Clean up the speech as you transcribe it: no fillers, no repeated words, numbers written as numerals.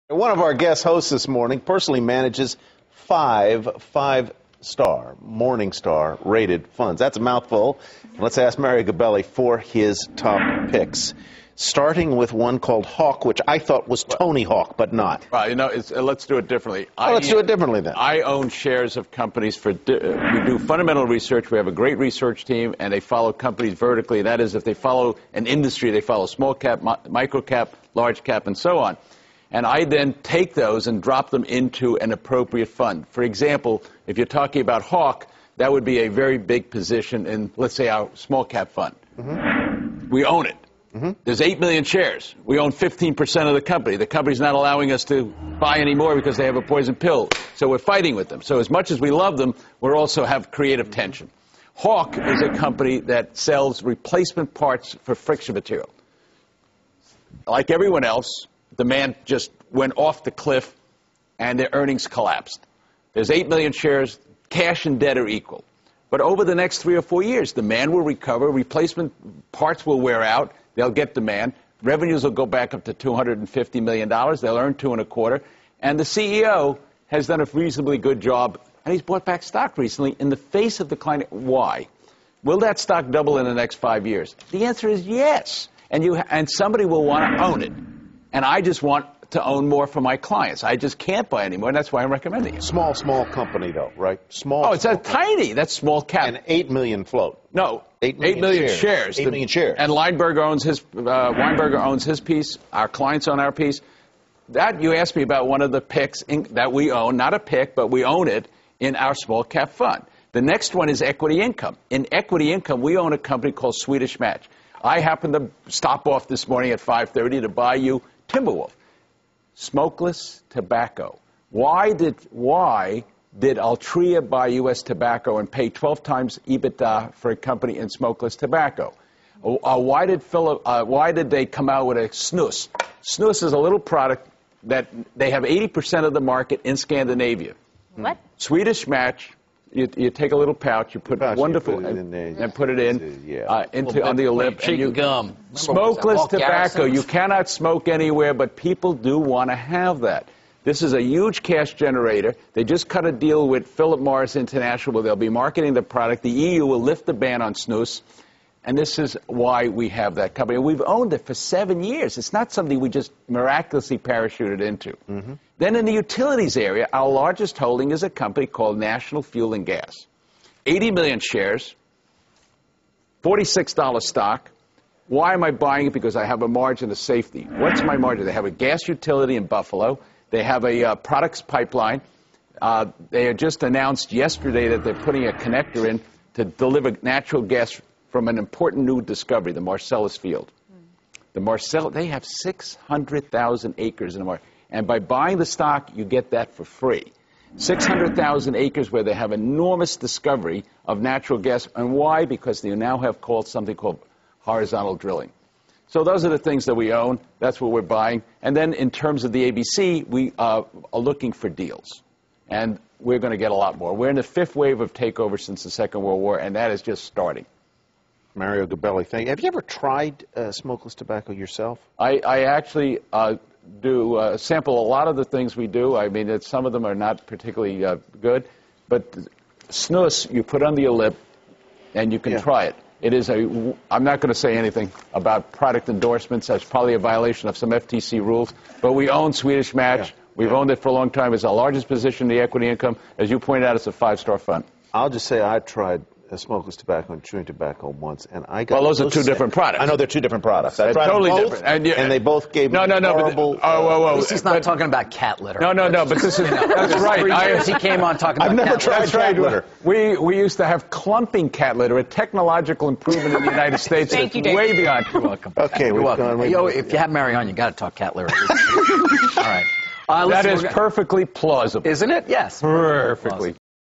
One of our guest hosts this morning personally manages five five-star, Morningstar rated funds. That's a mouthful. Let's ask Mario Gabelli for his top picks. Starting with one called Hawk, which I thought was Tony Hawk, but not. Well, you know, let's do it differently. Let's do it differently then. I own shares of companies we do fundamental research. We have a great research team, and they follow companies vertically. That is, if they follow an industry, they follow small cap, micro cap, large cap, and so on. And I then take those and drop them into an appropriate fund. For example, if you're talking about Hawk, that would be a very big position in, let's say, our small cap fund. Mm-hmm. We own it. Mm-hmm. There's 8 million shares. We own 15% of the company. The company's not allowing us to buy anymore because they have a poison pill. So we're fighting with them. So as much as we love them, we also have creative tension. Hawk is a company that sells replacement parts for friction material. Like everyone else, demand just went off the cliff and their earnings collapsed. There's 8 million shares. Cash and debt are equal. But over the next 3 or 4 years, demand will recover. Replacement parts will wear out. They'll get demand. Revenues will go back up to $250 million. They'll earn $2.25. And the CEO has done a reasonably good job, and he's bought back stock recently in the face of declining. Why? Will that stock double in the next 5 years? The answer is yes. And somebody will want to own it. And I just want to own more for my clients. I just can't buy anymore, and that's why I'm recommending it. Small company, though, right? Small. Oh, it's tiny. That's small cap. And 8 million float. No, 8 million shares. 8 million shares. And Weinberger owns his piece. Our clients own our piece. That, you asked me about one of the picks that we own, not a pick, but we own it in our small cap fund. The next one is equity income. In equity income, we own a company called Swedish Match. I happened to stop off this morning at 5:30 to buy you Timberwolf. Smokeless tobacco. Why did Altria buy U.S. tobacco and pay 12 times EBITDA for a company in smokeless tobacco? Why did they come out with a snus? Snus is a little product that they have 80% of the market in Scandinavia. What? Swedish Match. You take a little pouch, you put wonderful, and put it on the lip. And gum. Smokeless tobacco. You cannot smoke anywhere, but people do want to have that. This is a huge cash generator. They just cut a deal with Philip Morris International where they'll be marketing the product. The EU will lift the ban on snus. And this is why we have that company. We've owned it for 7 years. It's not something we just miraculously parachuted into. Mm-hmm. Then in the utilities area, our largest holding is a company called National Fuel and Gas. 80 million shares, $46 stock. Why am I buying it? Because I have a margin of safety. What's my margin? They have a gas utility in Buffalo. They have a products pipeline. They had just announced yesterday that they're putting a connector in to deliver natural gas from an important new discovery, the Marcellus field. They have 600,000 acres in the market. And by buying the stock, you get that for free. 600,000 acres where they have enormous discovery of natural gas. And why? Because they now have something called horizontal drilling. So those are the things that we own. That's what we're buying. And then in terms of the ABC, we are looking for deals. And we're going to get a lot more. We're in the 5th wave of takeover since the Second World War, and that is just starting. Mario Gabelli, thank you. Have you ever tried smokeless tobacco yourself? I actually do sample a lot of the things we do. I mean, some of them are not particularly good. But snus, you put under your lip, and you can try it. I'm not going to say anything about product endorsements. That's probably a violation of some FTC rules. But we own Swedish Match. Yeah. We've owned it for a long time. It's our largest position in the equity income. As you pointed out, it's a 5-star fund. I'll just say I tried smokeless tobacco and chewing tobacco once, and I got. Well, those are two different products. I know they're two different products. They're totally different, and they both gave me horrible. He's not talking about cat litter. No, but this is that's right. He came on talking about. I've never tried cat litter. We used to have clumping cat litter, a technological improvement in the United States that's way beyond. You're welcome. Okay, you're welcome. If you have Mary on, you got to talk cat litter. All right. That is perfectly plausible, isn't it? Yes. Perfectly.